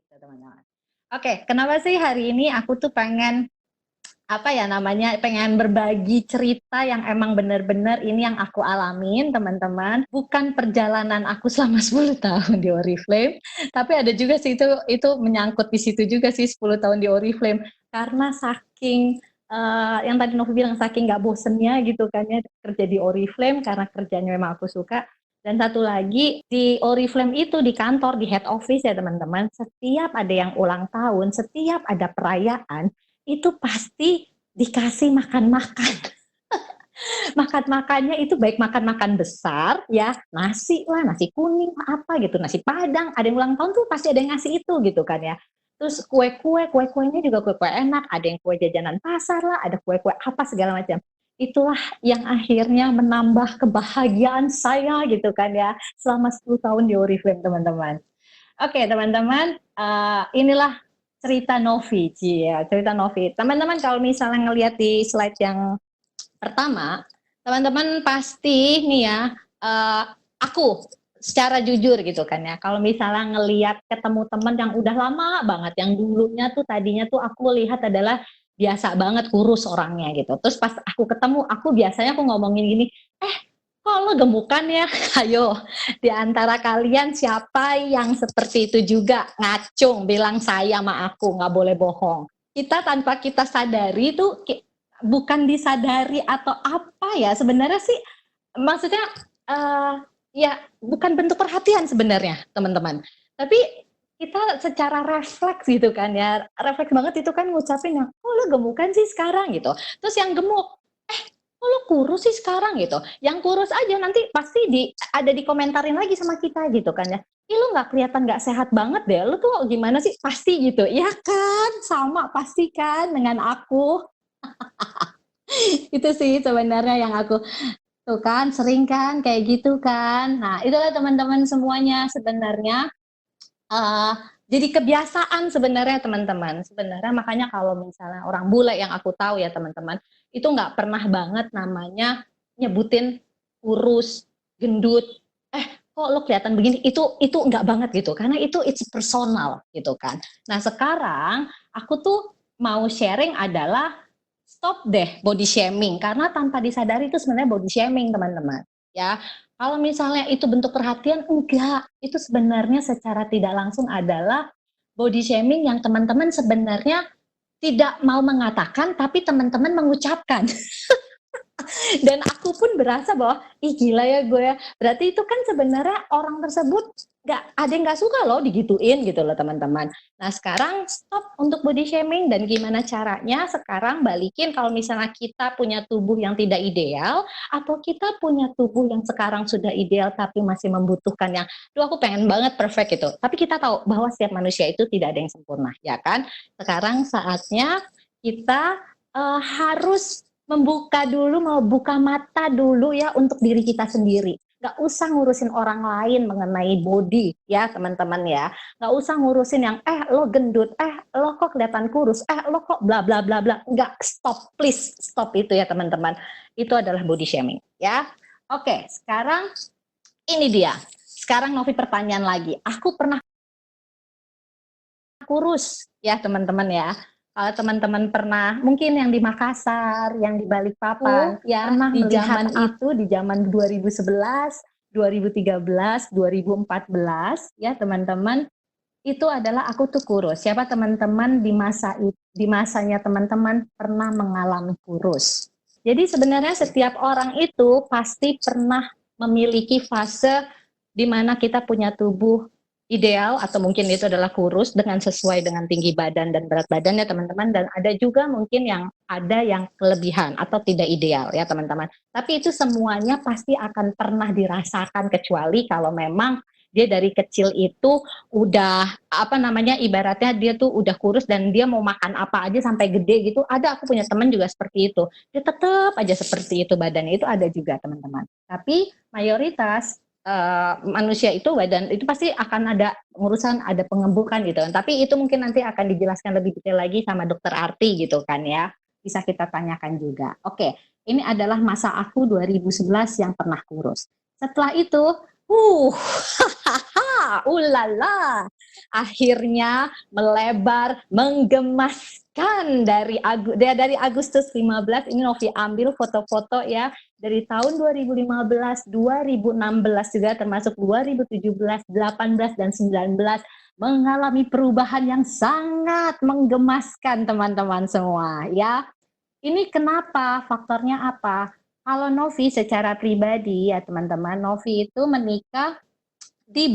gitu teman-teman. Oke, kenapa sih hari ini aku tuh pengen apa ya namanya, pengen berbagi cerita yang emang bener-bener ini yang aku alamin teman-teman. Bukan perjalanan aku selama 10 tahun di Oriflame, tapi ada juga sih itu menyangkut di situ juga sih 10 tahun di Oriflame. Karena saking yang tadi Novi bilang saking nggak bosennya gitu kan ya kerja di Oriflame karena kerjanya memang aku suka. Dan satu lagi di Oriflame itu di kantor di head office ya teman-teman, setiap ada yang ulang tahun, setiap ada perayaan itu pasti dikasih makan-makan. Makan-makannya itu baik makan-makan besar ya, nasi lah, nasi kuning apa gitu, nasi padang, ada yang ulang tahun tuh pasti ada yang ngasih itu gitu kan ya. Terus kue-kuenya juga kue-kue enak, ada yang kue jajanan pasar lah, ada kue-kue apa segala macam. Itulah yang akhirnya menambah kebahagiaan saya gitu kan ya, selama 10 tahun di Oriflame teman-teman. Oke teman-teman, inilah cerita Novi, ya cerita Novi. Teman-teman kalau misalnya ngelihat di slide yang pertama, teman-teman pasti nih ya, aku secara jujur gitu kan ya, kalau misalnya ngelihat ketemu teman yang udah lama banget, yang dulunya tuh tadinya tuh aku lihat adalah biasa banget kurus orangnya gitu. Terus pas aku ketemu, aku biasanya aku ngomongin gini, kok lo gemukan ya? Ayo, di antara kalian siapa yang seperti itu juga? Ngacung, bilang saya sama aku, nggak boleh bohong. Kita tanpa kita sadari tuh, bukan disadari atau apa ya, sebenarnya sih, maksudnya, ya bukan bentuk perhatian sebenarnya, teman-teman. Tapi kita secara refleks gitu kan ya, refleks banget itu kan ngucapin yang, oh lo gemukan sih sekarang gitu. Terus yang gemuk, kok lo kurus sih sekarang gitu. Yang kurus aja nanti pasti ada dikomentarin lagi sama kita gitu kan ya. Ih lo nggak kelihatan nggak sehat banget deh. Lo tuh gimana sih? Pasti gitu. Ya kan? Sama pasti kan dengan aku. Itu sih sebenarnya yang aku tuh kan sering kan kayak gitu kan. Nah, itulah teman-teman semuanya sebenarnya uh, jadi kebiasaan sebenarnya teman-teman. Sebenarnya makanya kalau misalnya orang bule yang aku tahu ya teman-teman, itu nggak pernah banget namanya nyebutin kurus, gendut, kok lo kelihatan begini, itu nggak banget gitu, karena itu it's personal gitu kan. Nah sekarang aku tuh mau sharing adalah stop deh body shaming, karena tanpa disadari itu sebenarnya body shaming teman-teman ya. Kalau misalnya itu bentuk perhatian, enggak. Itu sebenarnya secara tidak langsung adalah body shaming yang teman-teman sebenarnya tidak mau mengatakan, tapi teman-teman mengucapkan. Dan aku pun berasa bahwa, ih gila ya gue ya. Berarti itu kan sebenarnya orang tersebut ada yang gak suka loh digituin gitu loh teman-teman. Nah sekarang stop untuk body shaming, dan gimana caranya sekarang balikin kalau misalnya kita punya tubuh yang tidak ideal, atau kita punya tubuh yang sekarang sudah ideal tapi masih membutuhkan yang, aku pengen banget perfect gitu. Tapi kita tahu bahwa setiap manusia itu tidak ada yang sempurna, ya kan? Sekarang saatnya kita harus membuka mata dulu ya untuk diri kita sendiri. Gak usah ngurusin orang lain mengenai body ya teman-teman ya. Gak usah ngurusin yang lo gendut, lo kok kelihatan kurus, lo kok bla bla bla bla. Gak, stop, please stop itu ya teman-teman. Itu adalah body shaming ya. Oke, sekarang ini dia. Sekarang Novi pertanyaan lagi. Aku pernah kurus ya teman-teman ya. Kalau teman-teman pernah, mungkin yang di Makassar, yang di Balikpapan, ya di zaman itu, di zaman 2011, 2013, 2014, ya teman-teman, itu adalah aku tuh kurus. Siapa teman-teman di masanya teman-teman pernah mengalami kurus? Jadi sebenarnya setiap orang itu pasti pernah memiliki fase di mana kita punya tubuh ideal, atau mungkin itu adalah kurus dengan sesuai dengan tinggi badan dan berat badannya teman-teman, dan ada juga mungkin yang kelebihan atau tidak ideal ya teman-teman. Tapi itu semuanya pasti akan pernah dirasakan, kecuali kalau memang dia dari kecil itu udah ibaratnya dia tuh udah kurus dan dia mau makan apa aja sampai gede gitu. Aku punya teman juga seperti itu, dia tetap aja seperti itu badannya, itu ada juga teman-teman. Tapi mayoritas manusia itu badan itu pasti akan ada urusan, ada pengembukan gitu kan. Tapi itu mungkin nanti akan dijelaskan lebih detail lagi sama dokter Arti gitu kan ya. Bisa kita tanyakan juga. Oke, ini adalah masa aku 2011 yang pernah kurus. Setelah itu, ulala. Akhirnya melebar, menggemaskan dari Agustus 15 ini Novi ambil foto-foto ya dari tahun 2015, 2016 juga termasuk 2017, 18 dan 19 mengalami perubahan yang sangat menggemaskan teman-teman semua ya. Ini kenapa? Faktornya apa? Kalau Novi secara pribadi ya teman-teman, Novi itu menikah di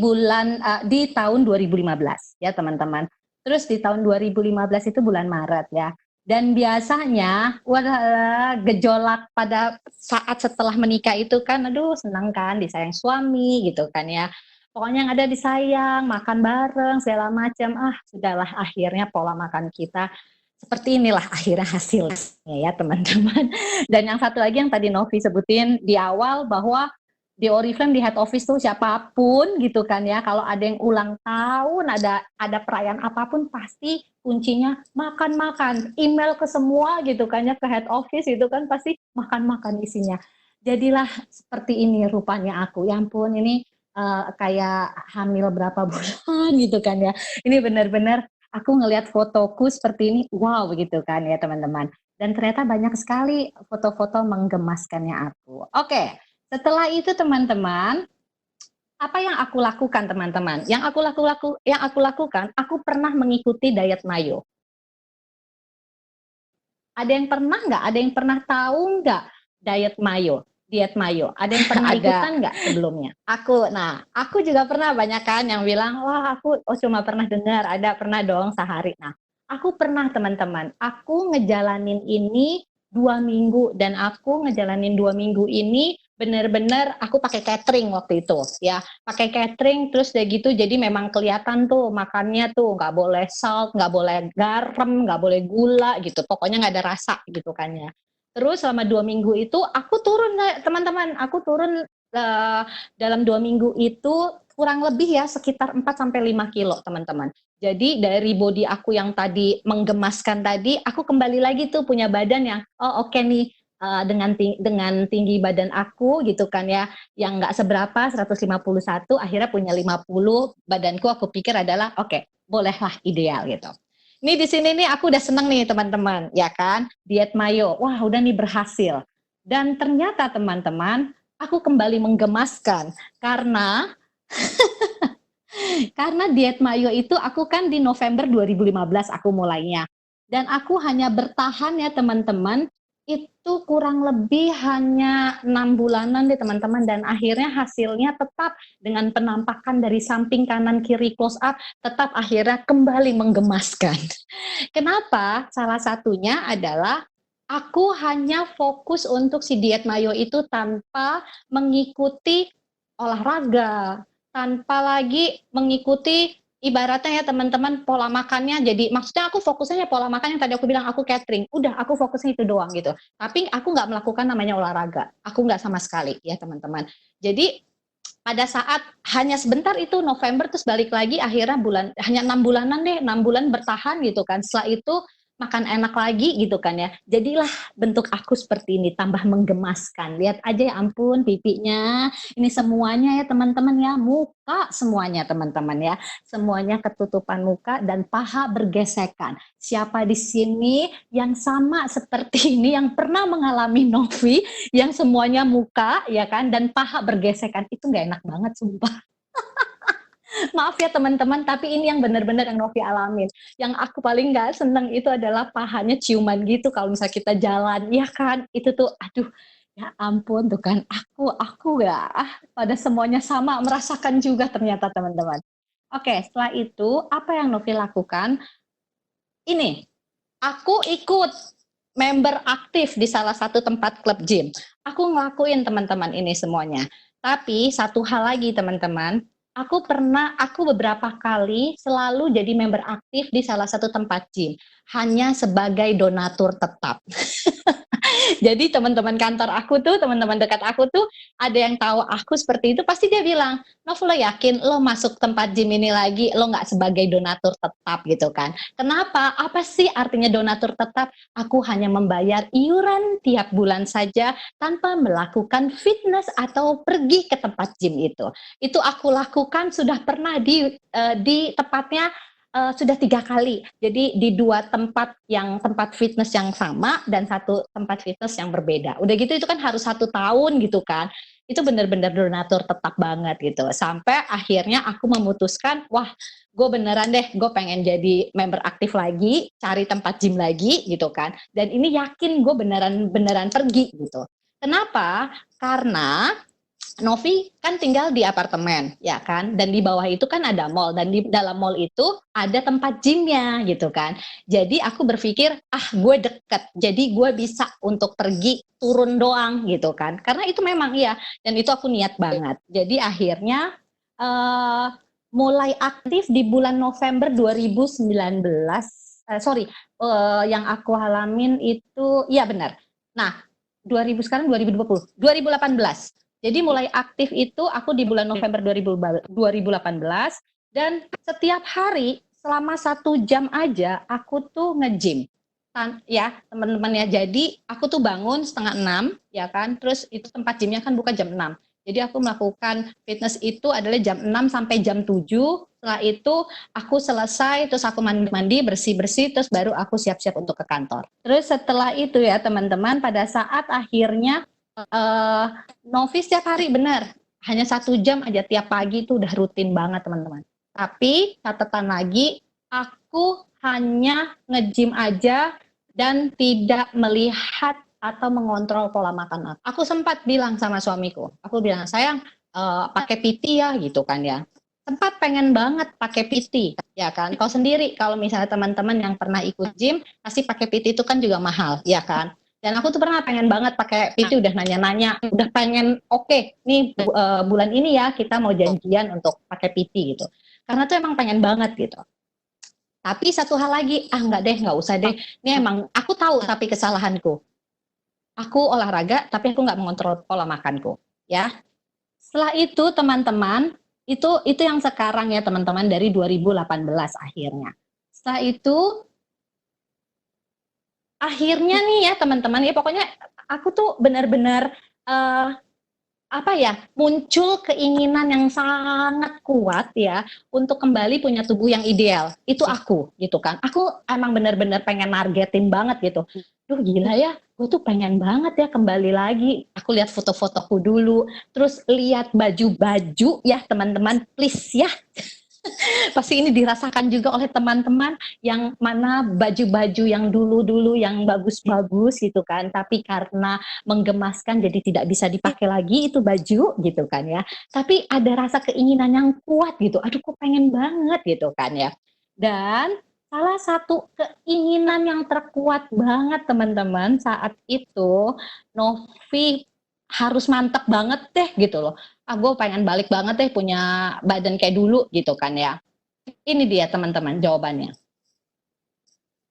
tahun 2015 ya teman-teman. Terus di tahun 2015 itu bulan Maret ya. Dan biasanya gejolak pada saat setelah menikah itu kan aduh senang kan disayang suami gitu kan ya. Pokoknya yang ada disayang, makan bareng segala macam. Sudahlah akhirnya pola makan kita seperti inilah akhirnya hasilnya ya teman-teman. Dan yang satu lagi yang tadi Novi sebutin di awal bahwa di Oriflame di head office tuh siapapun gitu kan ya, kalau ada yang ulang tahun, ada perayaan apapun pasti kuncinya makan-makan, email ke semua gitu kan ya, ke head office itu kan pasti makan-makan isinya. Jadilah seperti ini rupanya aku, ya ampun ini kayak hamil berapa bulan gitu kan ya. Ini benar-benar aku ngelihat fotoku seperti ini, wow gitu kan ya teman-teman. Dan ternyata banyak sekali foto-foto menggemaskannya aku. Oke. Setelah itu teman-teman, apa yang aku lakukan teman-teman? Yang aku lakukan, aku pernah mengikuti diet mayo. Ada yang pernah nggak? Ada yang pernah tahu nggak diet mayo? Diet mayo. Ada yang pernah ikutan nggak sebelumnya? Aku juga pernah banyak kan yang bilang, wah aku cuma pernah dengar, ada pernah dong sehari. Nah, aku pernah teman-teman. Aku ngejalanin ini 2 minggu dan aku ngejalanin 2 minggu ini bener-bener aku pakai catering waktu itu ya, pakai catering terus udah gitu jadi memang kelihatan tuh makannya tuh nggak boleh salt, nggak boleh garam, nggak boleh gula gitu, pokoknya nggak ada rasa gitu kan ya. Terus selama 2 minggu itu aku turun teman-teman, aku turun dalam 2 minggu itu kurang lebih ya sekitar 4-5 kilo teman-teman. Jadi dari body aku yang tadi menggemaskan tadi, aku kembali lagi tuh punya badan yang oke nih, dengan tinggi badan aku gitu kan ya, yang nggak seberapa 151, akhirnya punya 50 badanku, aku pikir adalah oke, bolehlah ideal gitu. Ini di sini nih aku udah seneng nih teman-teman, ya kan, diet mayo, wah udah nih berhasil. Dan ternyata teman-teman, aku kembali menggemaskan karena karena diet mayo itu aku kan di November 2015 aku mulainya. Dan aku hanya bertahan ya teman-teman, itu kurang lebih hanya 6 bulanan deh teman-teman, dan akhirnya hasilnya tetap dengan penampakan dari samping kanan kiri close up tetap akhirnya kembali menggemaskan. Kenapa? Salah satunya adalah aku hanya fokus untuk si diet mayo itu tanpa mengikuti olahraga, tanpa lagi mengikuti ibaratnya ya teman-teman pola makannya. Jadi maksudnya aku fokusnya pola makan yang tadi aku bilang aku catering, udah aku fokusnya itu doang gitu. Tapi aku nggak melakukan namanya olahraga, aku nggak sama sekali ya teman-teman. Jadi pada saat hanya sebentar itu November terus balik lagi akhirnya hanya 6 bulanan deh, 6 bulan bertahan gitu kan. Setelah itu makan enak lagi gitu kan ya. Jadilah bentuk aku seperti ini, tambah menggemaskan. Lihat aja ya ampun pipinya. Ini semuanya ya teman-teman ya, muka semuanya teman-teman ya. Semuanya ketutupan muka dan paha bergesekan. Siapa di sini yang sama seperti ini, yang pernah mengalami Novi, yang semuanya muka ya kan dan paha bergesekan, itu nggak enak banget sumpah. Maaf ya teman-teman, tapi ini yang benar-benar yang Novi alamin. Yang aku paling nggak seneng itu adalah pahanya ciuman gitu kalau misalnya kita jalan, ya kan? Itu tuh, aduh, ya ampun tuh kan. Aku ya, pada semuanya sama merasakan juga ternyata teman-teman. Oke, setelah itu apa yang Novi lakukan? Ini, aku ikut member aktif di salah satu tempat klub gym. Aku ngelakuin teman-teman ini semuanya. Tapi satu hal lagi teman-teman, aku beberapa kali selalu jadi member aktif di salah satu tempat gym, hanya sebagai donatur tetap. Jadi teman-teman kantor aku tuh, teman-teman dekat aku tuh, ada yang tahu aku seperti itu, pasti dia bilang, Nov, lo yakin lo masuk tempat gym ini lagi, lo nggak sebagai donatur tetap gitu kan? Kenapa? Apa sih artinya donatur tetap? Aku hanya membayar iuran tiap bulan saja tanpa melakukan fitness atau pergi ke tempat gym itu. Itu aku lakukan sudah pernah di tepatnya sudah 3 kali. Jadi di 2 tempat tempat fitness yang sama dan 1 tempat fitness yang berbeda. Udah gitu itu kan harus 1 tahun gitu kan. Itu benar-benar donatur tetap banget gitu. Sampai akhirnya aku memutuskan, wah gue beneran deh, gue pengen jadi member aktif lagi, cari tempat gym lagi gitu kan. Dan ini yakin gue beneran pergi gitu. Kenapa? Karena Novi kan tinggal di apartemen, ya kan? Dan di bawah itu kan ada mall, dan di dalam mall itu ada tempat gymnya, gitu kan? Jadi aku berpikir, gue deket, jadi gue bisa untuk pergi turun doang, gitu kan? Karena itu memang iya, dan itu aku niat banget. Jadi akhirnya mulai aktif di bulan November 2019. Yang aku alamin itu, iya benar. Nah, 2000 sekarang 2020, 2018. Jadi mulai aktif itu aku di bulan November 2018 dan setiap hari selama 1 jam aja aku tuh nge-gym. Ya teman-teman ya, jadi aku tuh bangun setengah 6 ya kan, terus itu tempat gymnya kan buka jam 6. Jadi aku melakukan fitness itu adalah jam 6 sampai jam 7. Setelah itu aku selesai, terus aku mandi-mandi, bersih-bersih, terus baru aku siap-siap untuk ke kantor. Terus setelah itu ya teman-teman, pada saat akhirnya Novi setiap hari benar hanya 1 jam aja tiap pagi itu udah rutin banget teman-teman. Tapi catatan lagi, aku hanya nge-gym aja dan tidak melihat atau mengontrol pola makan aku. Aku sempat bilang sama suamiku, aku bilang sayang pakai PT ya gitu kan ya. Sempat pengen banget pakai PT ya kan. Kau sendiri kalau misalnya teman-teman yang pernah ikut gym pasti pakai PT itu kan juga mahal ya kan. Dan aku tuh pernah pengen banget pakai PT, udah nanya-nanya, udah pengen nih bulan ini ya kita mau janjian untuk pakai PT gitu. Karena tuh emang pengen banget gitu. Tapi satu hal lagi, enggak deh, nggak usah deh. Ini emang aku tahu tapi kesalahanku. Aku olahraga tapi aku nggak mengontrol pola makanku, ya. Setelah itu teman-teman, itu yang sekarang ya teman-teman dari 2018 akhirnya. Setelah itu akhirnya nih ya teman-teman, ya pokoknya aku tuh benar-benar muncul keinginan yang sangat kuat ya untuk kembali punya tubuh yang ideal. Itu aku gitu kan. Aku emang benar-benar pengen nargetin banget gitu. Duh gila ya, gue tuh pengen banget ya kembali lagi. Aku lihat foto-fotoku dulu, terus lihat baju-baju ya teman-teman, please ya. Pasti ini dirasakan juga oleh teman-teman yang mana baju-baju yang dulu-dulu yang bagus-bagus gitu kan, tapi karena menggemaskan jadi tidak bisa dipakai lagi itu baju gitu kan ya. Tapi ada rasa keinginan yang kuat gitu, aduh kok pengen banget gitu kan ya. Dan salah satu keinginan yang terkuat banget teman-teman saat itu, Novi harus mantep banget deh gitu loh. Gue pengen balik banget deh punya badan kayak dulu gitu kan ya. Ini dia teman-teman jawabannya.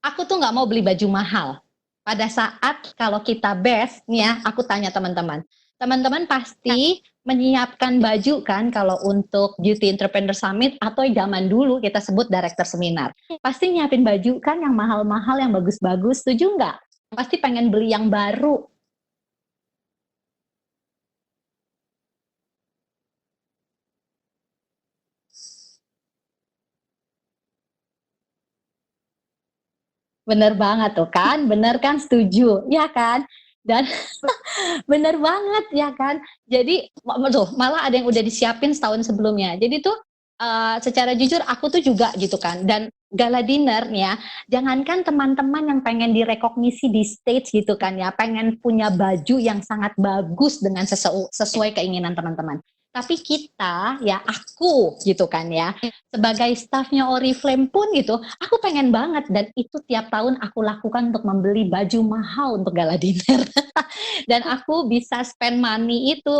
Aku tuh nggak mau beli baju mahal. Pada saat kalau kita best nih ya, aku tanya teman-teman. Teman-teman pasti menyiapkan baju kan kalau untuk Beauty Entrepreneur Summit atau zaman dulu kita sebut director seminar. Pasti nyiapin baju kan yang mahal-mahal, yang bagus-bagus, setuju nggak? Pasti pengen beli yang baru. Bener banget tuh kan, bener kan, setuju, ya kan? Dan bener banget ya kan. Jadi malah ada yang udah disiapin setahun sebelumnya. Jadi tuh secara jujur aku tuh juga gitu kan. Dan gala dinner ya, jangankan teman-teman yang pengen direkognisi di stage gitu kan ya, pengen punya baju yang sangat bagus dengan sesuai keinginan teman-teman. Tapi kita ya, aku gitu kan ya, sebagai staffnya Oriflame pun gitu, aku pengen banget dan itu tiap tahun aku lakukan untuk membeli baju mahal untuk gala dinner. Dan aku bisa spend money itu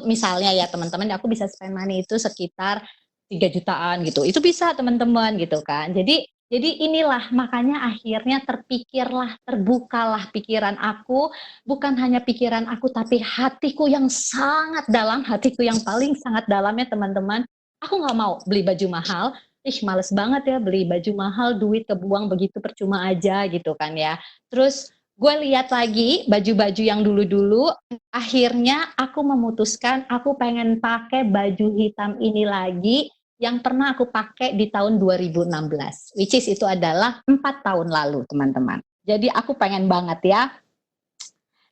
misalnya ya teman-teman, aku bisa spend money itu sekitar 3 jutaan gitu. Itu bisa teman-teman gitu kan. Jadi Jadi inilah makanya akhirnya terpikirlah, terbukalah pikiran aku, bukan hanya pikiran aku tapi hatiku yang sangat dalam, hatiku yang paling sangat dalam ya teman-teman. Aku nggak mau beli baju mahal, males banget ya beli baju mahal, duit kebuang begitu percuma aja gitu kan ya. Terus gue lihat lagi baju-baju yang dulu-dulu, akhirnya aku memutuskan aku pengen pakai baju hitam ini lagi yang pernah aku pakai di tahun 2016, which is itu adalah 4 tahun lalu, teman-teman. Jadi aku pengen banget ya.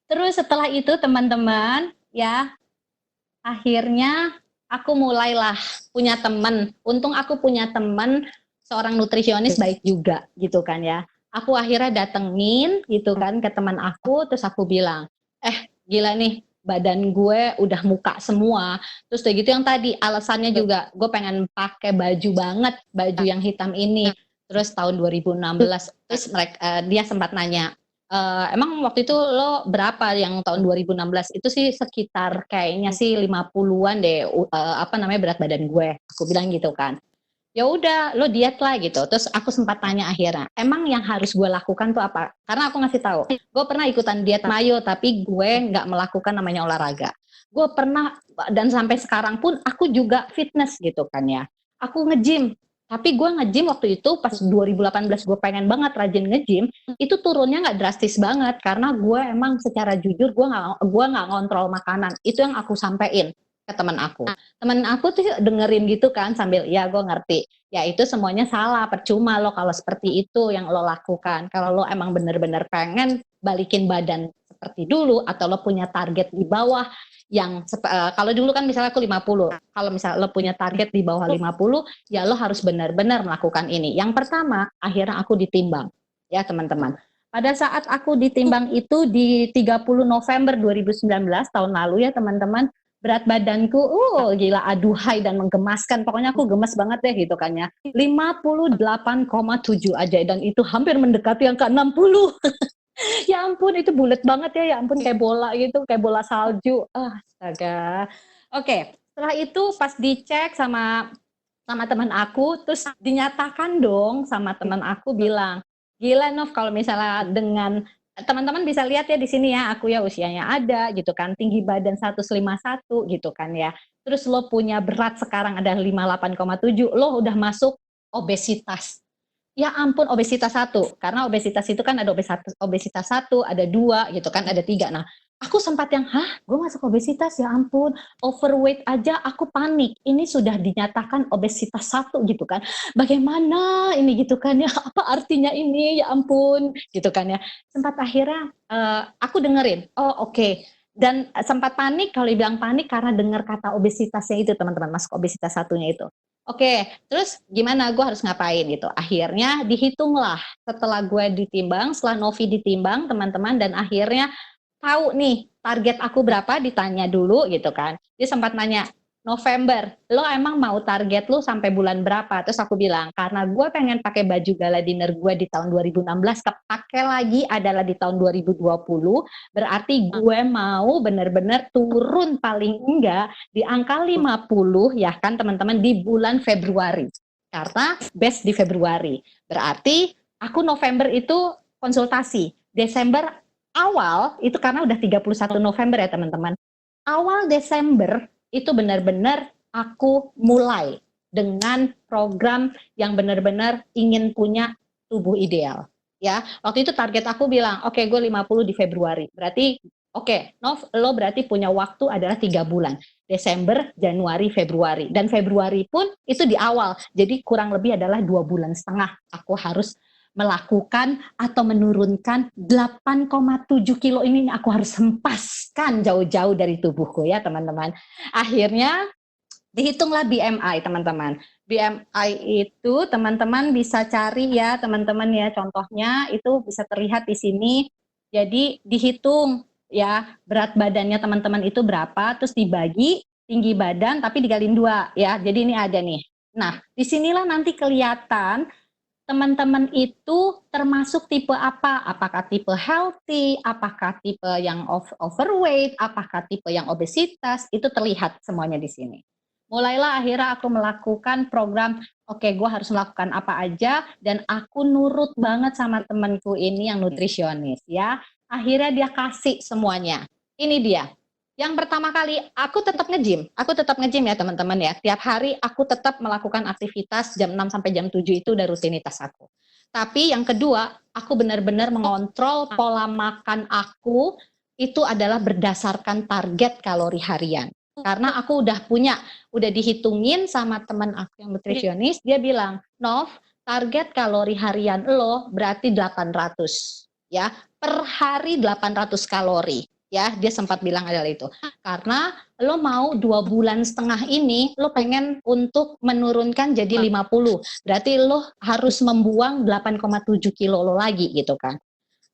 Terus setelah itu teman-teman, ya akhirnya aku mulailah punya teman. Untung aku punya teman seorang nutrisionis baik juga gitu kan ya. Aku akhirnya datengin gitu kan ke teman aku, terus aku bilang, gila nih badan gue udah muka semua. Terus kayak gitu yang tadi alasannya juga gue pengen pakai baju banget, baju yang hitam ini. Terus tahun 2016 terus dia sempat nanya, emang waktu itu lo berapa yang tahun 2016? Itu sih sekitar kayaknya sih 50-an deh, berat badan gue. Aku bilang gitu kan. Ya udah, lo diet lah gitu. Terus aku sempat tanya akhirnya, emang yang harus gue lakukan tuh apa? Karena aku ngasih tahu, gue pernah ikutan diet mayo, tapi gue nggak melakukan namanya olahraga. Gue pernah, dan sampai sekarang pun aku juga fitness gitu kan ya. Aku nge-gym, tapi gue nge-gym waktu itu pas 2018 gue pengen banget rajin nge-gym, itu turunnya nggak drastis banget karena gue emang secara jujur gue nggak ngontrol makanan. Itu yang aku sampein ke teman aku. Teman aku tuh dengerin gitu kan sambil ya gue ngerti. Ya itu semuanya salah, percuma lo kalau seperti itu yang lo lakukan. Kalau lo emang bener-bener pengen balikin badan seperti dulu atau lo punya target di bawah yang kalau dulu kan misalnya aku 50. Kalau misalnya lo punya target di bawah 50, ya lo harus benar-benar melakukan ini. Yang pertama, akhirnya aku ditimbang. Ya, teman-teman. Pada saat aku ditimbang itu di 30 November 2019 tahun lalu ya, teman-teman, berat badanku gila aduhai dan menggemaskan, pokoknya aku gemes banget deh gitu kan ya, 58,7 aja, dan itu hampir mendekati angka 60. Ya ampun itu bulat banget ya ampun, kayak bola gitu, kayak bola salju, astaga. Oke, setelah itu pas dicek sama teman aku, terus dinyatakan dong sama teman aku bilang, gila Nov, kalau misalnya dengan teman-teman bisa lihat ya di sini ya, aku ya usianya ada gitu kan, tinggi badan 151 gitu kan ya. Terus lo punya berat sekarang ada 58,7, lo udah masuk obesitas. Ya ampun, obesitas satu, karena obesitas itu kan ada obesitas satu, ada dua gitu kan, ada tiga. Nah, aku sempat yang, gue masuk obesitas, ya ampun, overweight aja aku panik. Ini sudah dinyatakan obesitas satu gitu kan. Bagaimana ini gitu kan ya, apa artinya ini, ya ampun gitu kan ya. Sempat akhirnya aku dengerin, oke. Dan sempat panik, kalau dibilang panik karena dengar kata obesitasnya itu teman-teman, masuk obesitas satunya itu. Oke, terus gimana gue harus ngapain gitu. Akhirnya dihitunglah setelah gue ditimbang, setelah Novi ditimbang teman-teman, dan akhirnya tahu nih target aku berapa, ditanya dulu gitu kan. Dia sempat nanya, November, lo emang mau target lo sampai bulan berapa? Terus aku bilang, karena gue pengen pakai baju gala dinner gue di tahun 2016, kepake lagi adalah di tahun 2020, berarti gue mau bener-bener turun paling enggak di angka 50 ya kan teman-teman di bulan Februari. Karena best di Februari. Berarti aku November itu konsultasi. Desember awal itu karena udah 31 November ya teman-teman. Awal Desember itu benar-benar aku mulai dengan program yang benar-benar ingin punya tubuh ideal. Ya, waktu itu target aku bilang, oke, gue 50 di Februari. Berarti, oke, Nov, lo berarti punya waktu adalah 3 bulan. Desember, Januari, Februari. Dan Februari pun itu di awal. Jadi kurang lebih adalah 2,5 bulan aku harus melakukan atau menurunkan 8,7 kilo ini, aku harus hempaskan jauh-jauh dari tubuhku ya teman-teman. Akhirnya dihitunglah BMI teman-teman. BMI itu teman-teman bisa cari ya teman-teman ya, contohnya itu bisa terlihat di sini. Jadi dihitung ya berat badannya teman-teman itu berapa, terus dibagi tinggi badan tapi dikaliin 2 ya. Jadi ini ada nih. Nah, disinilah nanti kelihatan teman-teman itu termasuk tipe apa? Apakah tipe healthy, apakah tipe yang overweight, apakah tipe yang obesitas, itu terlihat semuanya di sini. Mulailah akhirnya aku melakukan program, oke gue harus melakukan apa aja, dan aku nurut banget sama temanku ini yang nutrisionis ya. Akhirnya dia kasih semuanya. Ini dia. Yang pertama kali, aku tetap nge-gym ya teman-teman ya. Tiap hari aku tetap melakukan aktivitas jam 6 sampai jam 7 itu udah rutinitas aku. Tapi yang kedua, aku benar-benar mengontrol pola makan aku itu adalah berdasarkan target kalori harian. Karena aku udah dihitungin sama teman aku yang nutrisionis, dia bilang, Nov, target kalori harian lo berarti 800 ya, per hari 800 kalori. Ya, dia sempat bilang adalah itu. Karena lo mau 2,5 bulan ini, lo pengen untuk menurunkan jadi 50. Berarti lo harus membuang 8,7 kilo lo lagi gitu kan.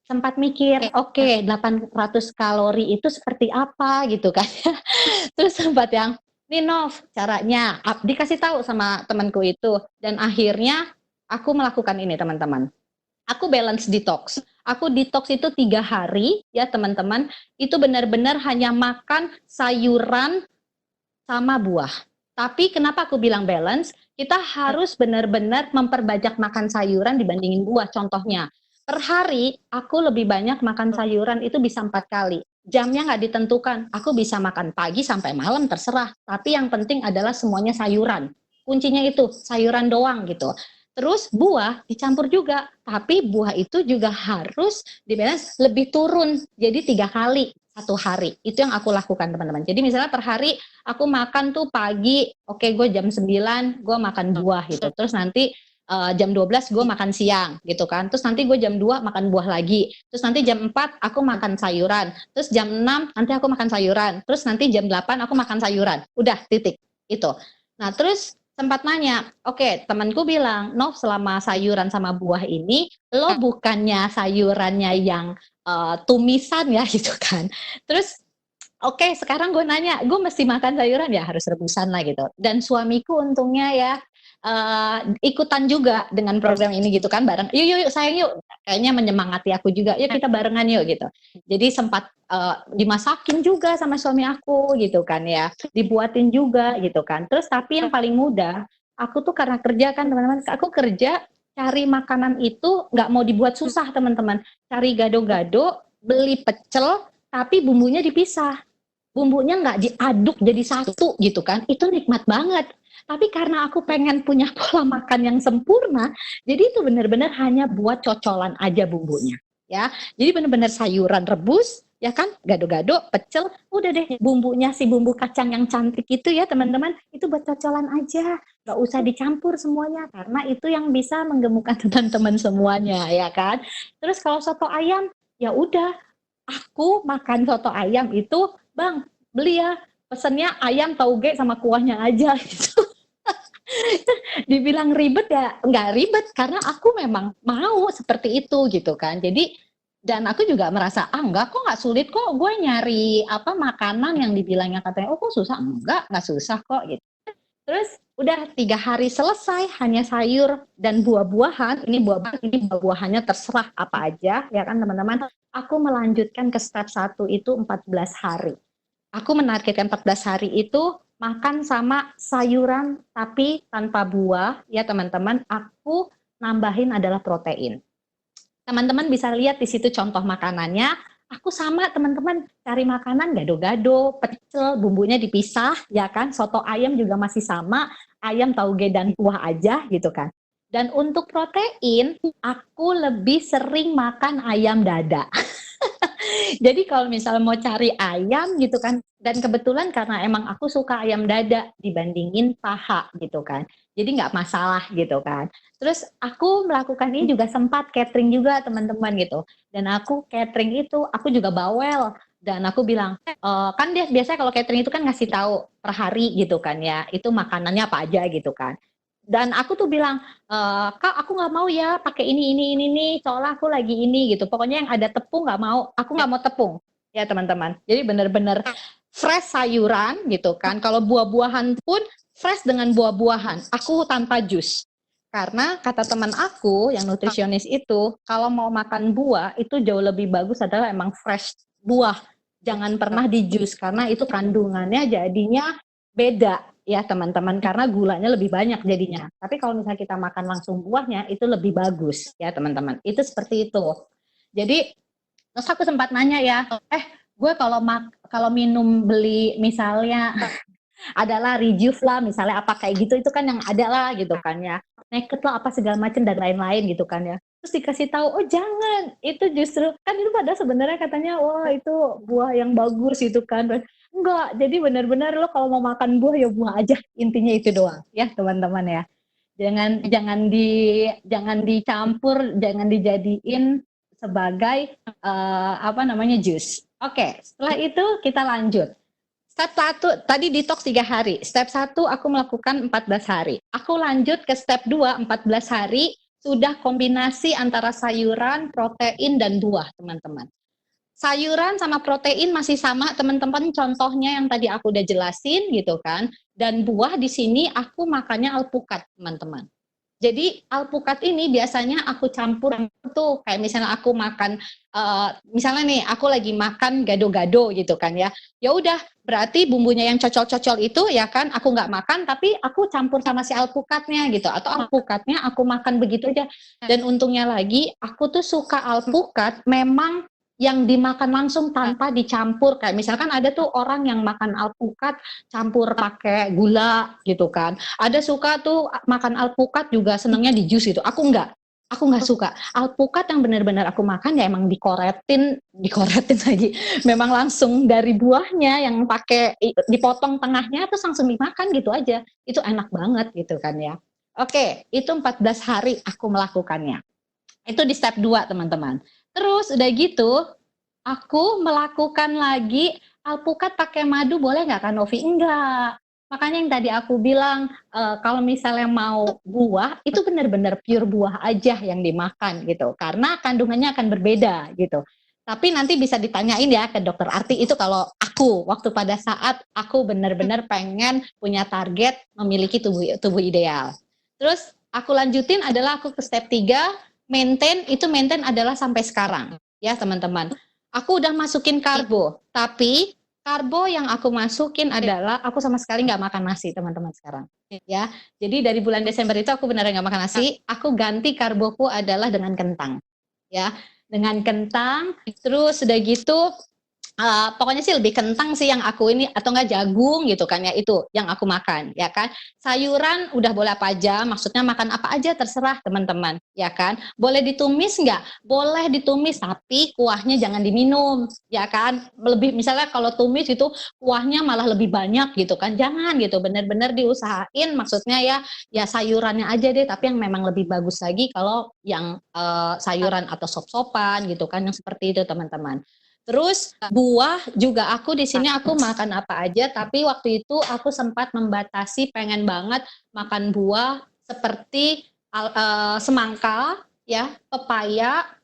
Sempat mikir, oke, 800 kalori itu seperti apa gitu kan. Terus sempat yang, nih Nov, caranya, dikasih tahu sama temanku itu. Dan akhirnya aku melakukan ini teman-teman. Aku balance detox. Aku detox itu 3 hari ya teman-teman. Itu benar-benar hanya makan sayuran sama buah. Tapi kenapa aku bilang balance? Kita harus benar-benar memperbanyak makan sayuran dibandingin buah. Contohnya, per hari aku lebih banyak makan sayuran itu bisa 4 kali. Jamnya nggak ditentukan. Aku bisa makan pagi sampai malam terserah. Tapi yang penting adalah semuanya sayuran. Kuncinya itu sayuran doang gitu. Terus buah dicampur juga, tapi buah itu juga harus dibalance lebih turun, jadi 3 kali 1 hari. Itu yang aku lakukan teman-teman. Jadi misalnya per hari aku makan tuh pagi, oke gue jam 9 gue makan buah gitu. Terus nanti jam 12 gue makan siang gitu kan. Terus nanti gue jam 2 makan buah lagi. Terus nanti jam 4 aku makan sayuran. Terus jam 6 nanti aku makan sayuran. Terus nanti jam 8 aku makan sayuran. Udah titik. Itu. Nah, terus sempat nanya, oke, temanku bilang, Nov, selama sayuran sama buah ini, lo bukannya sayurannya yang tumisan ya gitu kan. Terus oke, sekarang gue nanya, gue mesti makan sayuran ya harus rebusan lah gitu. Dan suamiku untungnya ya ikutan juga dengan program ini gitu kan, bareng. Yuk sayang yuk, kayaknya menyemangati aku juga. Yuk kita barengan yuk gitu. Jadi sempat dimasakin juga sama suami aku gitu kan ya, dibuatin juga gitu kan. Terus tapi yang paling mudah, aku tuh karena kerja kan teman-teman, aku kerja cari makanan itu nggak mau dibuat susah teman-teman. Cari gado-gado, beli pecel, tapi bumbunya dipisah. Bumbunya nggak diaduk jadi satu gitu kan, itu nikmat banget. Tapi karena aku pengen punya pola makan yang sempurna, jadi itu benar-benar hanya buat cocolan aja bumbunya. Ya, jadi benar-benar sayuran rebus, ya kan, gado-gado, pecel, udah deh bumbunya si bumbu kacang yang cantik itu ya teman-teman, itu buat cocolan aja, nggak usah dicampur semuanya, karena itu yang bisa menggemukkan teman-teman semuanya, ya kan. Terus kalau soto ayam, ya udah, aku makan soto ayam itu, Bang, beli ya, pesennya ayam tauge sama kuahnya aja gitu. Dibilang ribet ya nggak ribet karena aku memang mau seperti itu gitu kan. Jadi dan aku juga merasa enggak kok, nggak sulit kok gue nyari apa makanan yang dibilangnya katanya kok susah, nggak susah kok gitu. Terus udah 3 hari selesai hanya sayur dan buah-buahan. Ini buah-buahannya terserah apa aja ya kan teman-teman. Aku melanjutkan ke step 1 itu 14 hari. Aku menargetkan 14 hari itu makan sama sayuran tapi tanpa buah ya teman-teman. Aku nambahin adalah protein. Teman-teman bisa lihat di situ contoh makanannya. Aku sama teman-teman cari makanan gado-gado, pecel, bumbunya dipisah ya kan. Soto ayam juga masih sama, ayam tauge dan kuah aja gitu kan. Dan untuk protein, aku lebih sering makan ayam dada. Jadi kalau misalnya mau cari ayam gitu kan, dan kebetulan karena emang aku suka ayam dada dibandingin paha gitu kan, jadi nggak masalah gitu kan. Terus aku melakukan ini juga sempat catering juga teman-teman gitu, dan aku catering itu aku juga bawel, dan aku bilang, kan dia biasanya kalau catering itu kan ngasih tahu per hari gitu kan ya, itu makanannya apa aja gitu kan. Dan aku tuh bilang, Kak aku nggak mau ya pakai ini nih, soalnya aku lagi ini gitu. Pokoknya yang ada tepung nggak mau, aku nggak mau tepung ya teman-teman. Jadi benar-benar fresh sayuran gitu kan. Kalau buah-buahan pun fresh dengan buah-buahan. Aku tanpa jus. Karena kata teman aku yang nutrisionis itu, kalau mau makan buah itu jauh lebih bagus adalah emang fresh buah. Jangan pernah di jus karena itu kandungannya jadinya beda ya teman-teman, karena gulanya lebih banyak jadinya. Tapi kalau misalnya kita makan langsung buahnya itu lebih bagus ya teman-teman. Itu seperti itu. Jadi terus aku sempat nanya ya, gue kalau minum beli misalnya adalah rejuve lah misalnya apa kayak gitu, itu kan yang ada lah gitu kan ya, naked lah apa segala macam dan lain-lain gitu kan ya. Terus dikasih tahu, oh jangan, itu justru kan itu pada sebenarnya katanya wah itu buah yang bagus itu kan. Enggak, jadi benar-benar lo kalau mau makan buah ya buah aja, intinya itu doang ya teman-teman ya. Jangan dicampur, jangan dijadiin sebagai apa namanya jus. Oke, setelah itu kita lanjut. Step 1 tadi detox 3 hari. Step 1 aku melakukan 14 hari. Aku lanjut ke step 2 14 hari sudah kombinasi antara sayuran, protein dan buah, teman-teman. Sayuran sama protein masih sama, teman-teman. Contohnya yang tadi aku udah jelasin gitu kan. Dan buah di sini aku makannya alpukat, teman-teman. Jadi alpukat ini biasanya aku campur tuh, kayak misalnya aku makan, misalnya nih aku lagi makan gado-gado gitu kan ya. Ya udah, berarti bumbunya yang cocol-cocol itu ya kan aku nggak makan, tapi aku campur sama si alpukatnya gitu. Atau alpukatnya aku makan begitu aja. Dan untungnya lagi, aku tuh suka alpukat memang yang dimakan langsung tanpa dicampur. Kayak misalkan ada tuh orang yang makan alpukat campur pakai gula gitu kan. Ada suka tuh makan alpukat juga senengnya di jus gitu. Aku nggak suka. Alpukat yang benar-benar aku makan ya emang dikoretin lagi. Memang langsung dari buahnya yang pakai dipotong tengahnya terus langsung dimakan gitu aja. Itu enak banget gitu kan ya. Oke, itu 14 hari aku melakukannya. Itu di step 2 teman-teman. Terus udah gitu, aku melakukan lagi alpukat pakai madu boleh nggak kan Novi? Enggak. Makanya yang tadi aku bilang, kalau misalnya mau buah, itu benar-benar pure buah aja yang dimakan gitu. Karena kandungannya akan berbeda gitu. Tapi nanti bisa ditanyain ya ke dokter Arti itu kalau aku, waktu pada saat aku benar-benar pengen punya target memiliki tubuh ideal. Terus aku lanjutin adalah aku ke step 3, maintain adalah sampai sekarang ya teman-teman. Aku udah masukin karbo, tapi karbo yang aku masukin adalah aku sama sekali nggak makan nasi teman-teman sekarang ya. Jadi dari bulan Desember itu aku benar nggak makan nasi, aku ganti karboku adalah dengan kentang ya, dengan kentang. Terus udah gitu pokoknya sih lebih kentang sih yang aku ini, atau enggak jagung gitu kan ya, itu yang aku makan ya kan. Sayuran udah boleh apa aja, maksudnya makan apa aja terserah teman-teman ya kan. Boleh ditumis enggak? Boleh ditumis, tapi kuahnya jangan diminum ya kan. Lebih misalnya kalau tumis itu kuahnya malah lebih banyak gitu kan, jangan gitu. Benar-benar diusahain maksudnya ya sayurannya aja deh, tapi yang memang lebih bagus lagi kalau yang sayuran atau sop-sopan gitu kan, yang seperti itu teman-teman. Terus buah juga aku di sini aku makan apa aja, tapi waktu itu aku sempat membatasi, pengen banget makan buah seperti semangka, ya, pepaya,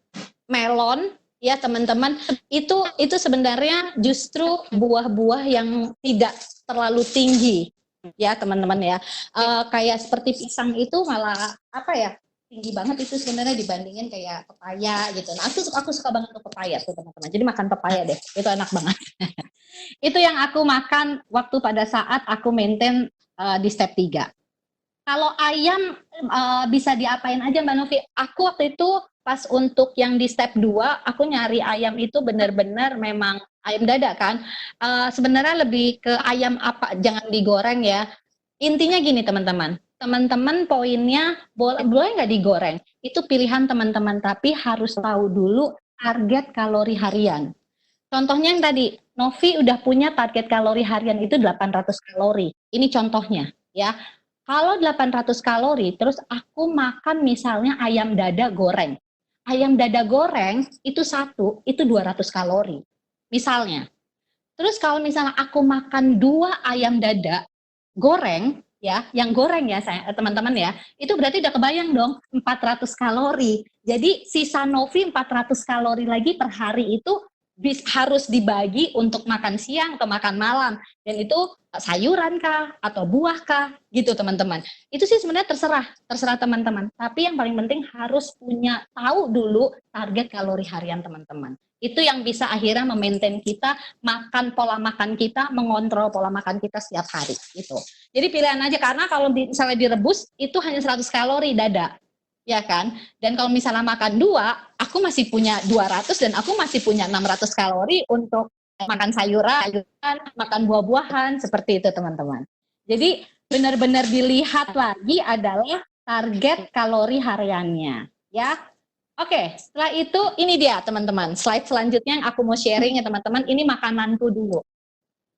melon, ya teman-teman. Itu sebenarnya justru buah-buah yang tidak terlalu tinggi, ya teman-teman ya. Kayak seperti pisang itu malah apa ya? Tinggi banget itu sebenarnya dibandingin kayak pepaya gitu. Nah, aku suka banget tuh pepaya tuh teman-teman. Jadi makan pepaya deh, itu enak banget. Itu yang aku makan waktu pada saat aku maintain di step 3. Kalau ayam bisa diapain aja Mbak Novi? Aku waktu itu pas untuk yang di step 2, aku nyari ayam itu benar-benar memang ayam dada kan. Sebenarnya lebih ke ayam apa, jangan digoreng ya. Intinya gini teman-teman. Teman-teman poinnya boleh nggak digoreng? Itu pilihan teman-teman, tapi harus tahu dulu target kalori harian. Contohnya yang tadi, Novi udah punya target kalori harian itu 800 kalori. Ini contohnya ya. Kalau 800 kalori, terus aku makan misalnya ayam dada goreng. Ayam dada goreng itu satu, itu 200 kalori. Misalnya. Terus kalau misalnya aku makan 2 ayam dada goreng, ya, yang goreng ya saya teman-teman ya, itu berarti udah kebayang dong 400 kalori. Jadi sisa Novi 400 kalori lagi per hari itu harus dibagi untuk makan siang atau makan malam, dan itu sayuran kah atau buah kah gitu teman-teman. Itu sih sebenarnya terserah teman-teman, tapi yang paling penting harus tahu dulu target kalori harian teman-teman. Itu yang bisa akhirnya memaintain kita makan pola makan kita, mengontrol pola makan kita setiap hari gitu. Jadi pilihan aja, karena kalau misalnya direbus itu hanya 100 kalori dada, ya kan? Dan kalau misalnya makan 2, aku masih punya 200 dan aku masih punya 600 kalori untuk makan sayuran, makan buah-buahan, seperti itu teman-teman. Jadi benar-benar dilihat lagi adalah target kalori hariannya, ya. Oke, setelah itu ini dia teman-teman, slide selanjutnya yang aku mau sharing ya teman-teman, ini makananku dulu.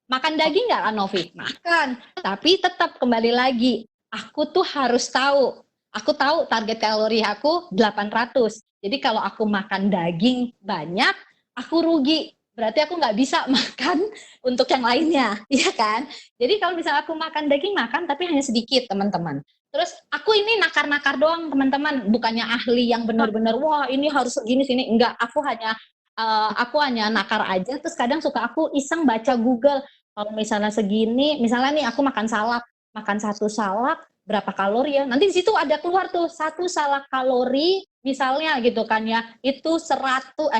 Makan daging nggak kan Novi? Makan, tapi tetap kembali lagi, aku tuh harus tahu, aku tahu target kalori aku 800, jadi kalau aku makan daging banyak, aku rugi, berarti aku nggak bisa makan untuk yang lainnya, ya kan? Jadi kalau misalnya aku makan daging, makan tapi hanya sedikit teman-teman. Terus aku ini nakar-nakar doang teman-teman, bukannya ahli yang benar-benar wah ini harus segini sini, enggak, aku hanya nakar aja. Terus kadang suka aku iseng baca Google, kalau misalnya segini, misalnya nih aku makan salak, makan 1 salak berapa kalori ya, nanti di situ ada keluar tuh 1 salak kalori misalnya gitu kan ya, itu satu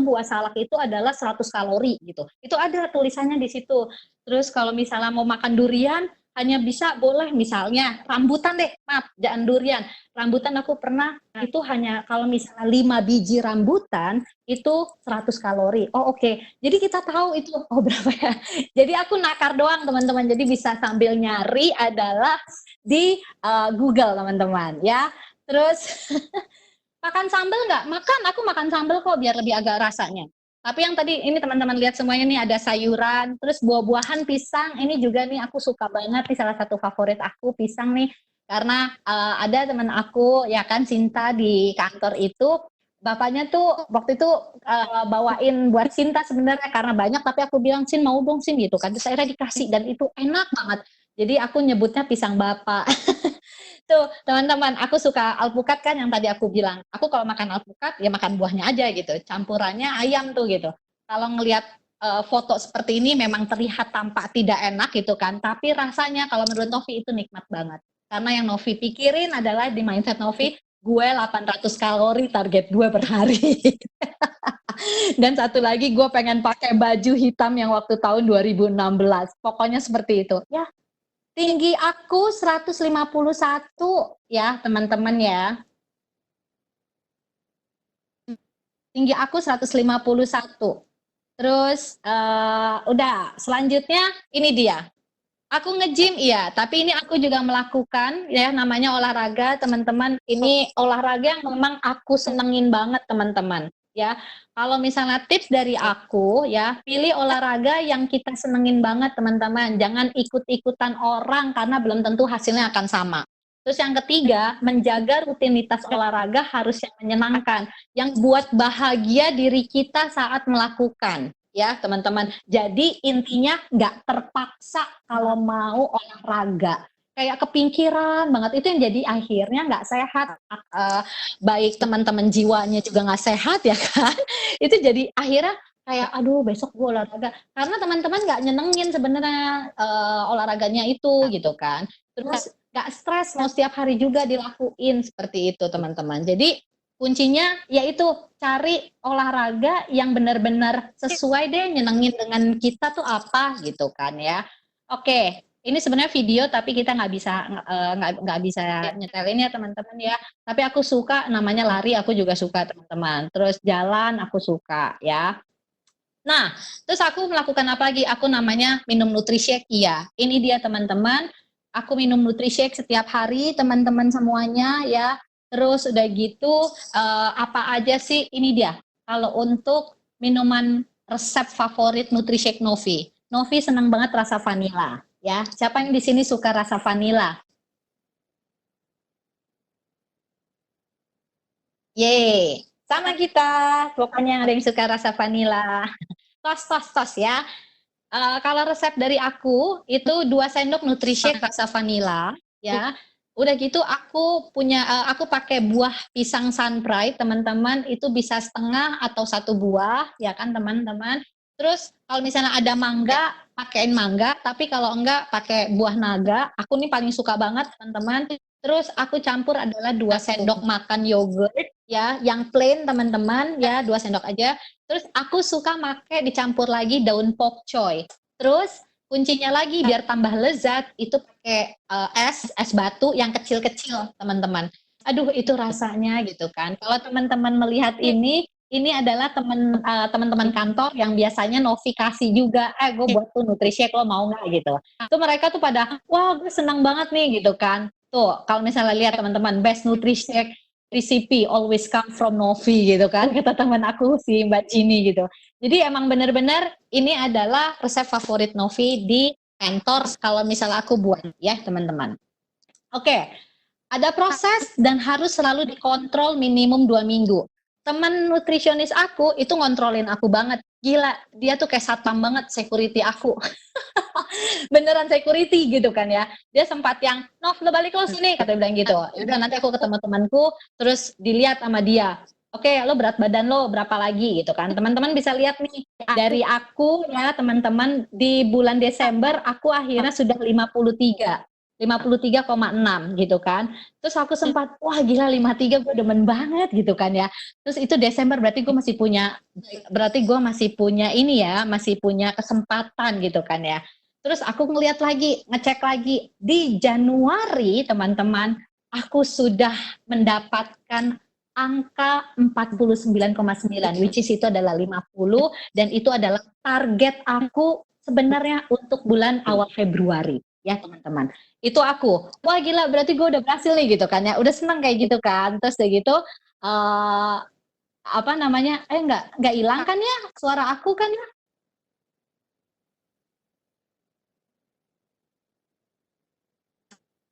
buah salak itu adalah 100 kalori gitu, itu ada tulisannya di situ. Terus kalau misalnya mau makan durian, hanya bisa boleh misalnya rambutan deh, maaf jangan durian, rambutan aku pernah itu hanya kalau misalnya 5 biji rambutan itu 100 kalori. Oh oke. Jadi kita tahu itu berapa ya. Jadi aku nakar doang teman-teman. Jadi bisa sambil nyari adalah di Google teman-teman ya. Terus makan sambal nggak? Makan, aku makan sambal kok biar lebih agak rasanya. Tapi yang tadi ini teman-teman lihat semuanya nih ada sayuran, terus buah-buahan, pisang. Ini juga nih aku suka banget nih, salah satu favorit aku pisang nih. Karena ada teman aku ya kan Sinta di kantor itu, bapaknya tuh waktu itu bawain buat Sinta sebenarnya karena banyak, tapi aku bilang Sin mau dong Sin gitu kan. Terus akhirnya dikasih dan itu enak banget. Jadi aku nyebutnya pisang bapak. Tuh teman-teman, aku suka alpukat kan yang tadi aku bilang. Aku kalau makan alpukat ya makan buahnya aja gitu. Campurannya ayam tuh gitu. Kalau ngelihat foto seperti ini memang terlihat tampak tidak enak gitu kan. Tapi rasanya kalau menurut Novi itu nikmat banget. Karena yang Novi pikirin adalah di mindset Novi, gue 800 kalori target gue per hari. Dan satu lagi gue pengen pakai baju hitam yang waktu tahun 2016. Pokoknya seperti itu. Ya, tinggi aku 151 ya teman-teman ya. Tinggi aku 151. Terus udah selanjutnya ini dia. Aku nge-gym iya, tapi ini aku juga melakukan ya namanya olahraga teman-teman. Ini olahraga yang memang aku senengin banget teman-teman. Ya, kalau misalnya tips dari aku ya, pilih olahraga yang kita senengin banget teman-teman. Jangan ikut-ikutan orang karena belum tentu hasilnya akan sama. Terus yang ketiga, menjaga rutinitas olahraga harus yang menyenangkan, yang buat bahagia diri kita saat melakukan. Ya teman-teman, jadi intinya nggak terpaksa kalau mau olahraga, kayak kepikiran banget, itu yang jadi akhirnya nggak sehat, baik teman-teman jiwanya juga nggak sehat ya kan, itu jadi akhirnya kayak aduh besok gue olahraga, karena teman-teman nggak nyenengin sebenarnya olahraganya itu gitu kan, terus nggak stres mau setiap hari juga dilakuin seperti itu teman-teman. Jadi kuncinya yaitu cari olahraga yang benar-benar sesuai deh, nyenengin dengan kita tuh apa gitu kan ya. Oke, ini sebenarnya video tapi kita nggak bisa nyetelin ya teman-teman ya. Tapi aku suka namanya lari, aku juga suka teman-teman. Terus jalan aku suka ya. Nah, terus aku melakukan apa lagi? Aku namanya minum Nutrishake. Iya, ini dia teman-teman. Aku minum Nutrishake setiap hari, teman-teman semuanya ya. Terus udah gitu, apa aja sih? Ini dia. Kalau untuk minuman resep favorit Nutrishake Novi. Novi senang banget rasa vanila. Ya, siapa yang di sini suka rasa vanila? Yeay, sama kita. Pokoknya ada yang suka rasa vanila. Tos, tos, tos ya. Kalau resep dari aku itu 2 sendok Nutrishake rasa vanila ya. Udah gitu aku pakai buah pisang sunbright teman-teman, itu bisa setengah atau 1 buah ya kan teman-teman. Terus kalau misalnya ada mangga pakein mangga, tapi kalau enggak pakai buah naga. Aku nih paling suka banget teman-teman. Terus aku campur adalah 2 sendok makan yogurt ya, yang plain teman-teman ya, 2 sendok aja. Terus aku suka pakai dicampur lagi daun pok choy. Terus kuncinya lagi biar tambah lezat itu pakai es batu yang kecil-kecil teman-teman. Aduh itu rasanya gitu kan. Kalau teman-teman melihat ini adalah teman-teman kantor yang biasanya notifikasi juga, gue buat tuh nutrishake lo mau nggak gitu. Tuh mereka tuh pada, wah gue senang banget nih gitu kan. Tuh kalau misalnya lihat teman-teman best nutrishake recipe always come from Novi gitu kan, kata teman aku si Mbak Cini gitu. Jadi emang benar-benar ini adalah resep favorit Novi di kantor kalau misalnya aku buat ya teman-teman. Oke, ada proses dan harus selalu dikontrol minimum 2 minggu. Teman nutrisionis aku itu ngontrolin aku banget. Gila, dia tuh kayak satpam banget security aku. Beneran security gitu kan ya. Dia sempat yang, Nov, lo balik lo sini, katanya bilang gitu. Udah nanti aku ketemu temanku, terus dilihat sama dia. Oke, lo berat badan lo berapa lagi gitu kan. Teman-teman bisa lihat nih, dari aku ya teman-teman, di bulan Desember aku akhirnya sudah 53,6 gitu kan. Terus aku sempat, wah gila 53 gue demen banget gitu kan ya. Terus itu Desember berarti gue masih punya ini ya, masih punya kesempatan gitu kan ya. Terus aku ngeliat lagi, ngecek lagi, di Januari teman-teman, aku sudah mendapatkan angka 49,9, which is itu adalah 50, dan itu adalah target aku sebenarnya untuk bulan awal Februari ya teman-teman. Itu aku, wah gila berarti gue udah berhasil nih gitu kan ya, udah seneng kayak gitu kan. Terus udah gitu uh, apa namanya, nggak hilang kan ya suara aku kan ya.